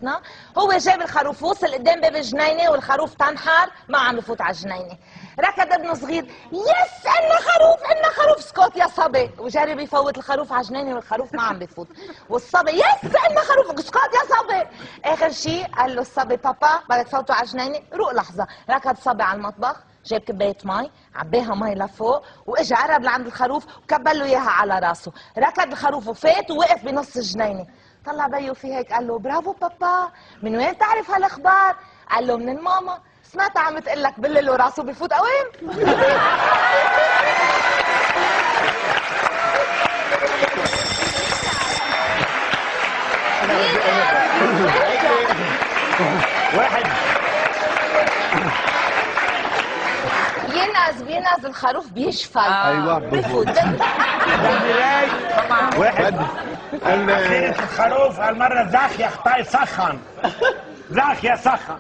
خلصنا. هو جاب الخروف وصل قدام باب الجنينه والخروف تنحر ما عم بفوت على الجنينه. ركض ابنه صغير يس عنا خروف عنا خروف. اسكت يا صبي. وجرب يفوت الخروف على الجنينه والخروف ما عم بفوت. والصبي يس عنا خروف. اسكت يا صبي. اخر شيء قال له الصبي بابا بدك تفوتوا على الجنينه. روق لحظه. ركض صبي على المطبخ جاب كبايه مي عباها مي لفوق واجى قرب لعند الخروف وكبل له اياها على راسه. ركض الخروف وفات ووقف بنص الجنينه. طلع بيو في هيك قال له برافو بابا من وين بتعرف هالاخبار؟ قال له من الماما سمعتها عم تقول لك بلل وراسه بفوت قوام. واحد بينقز الخروف بيشفل. ايوه بفوت. واحد خيرة الخروف هالمرة زاخ يا اخطاي سخن. زاخ يا سخن.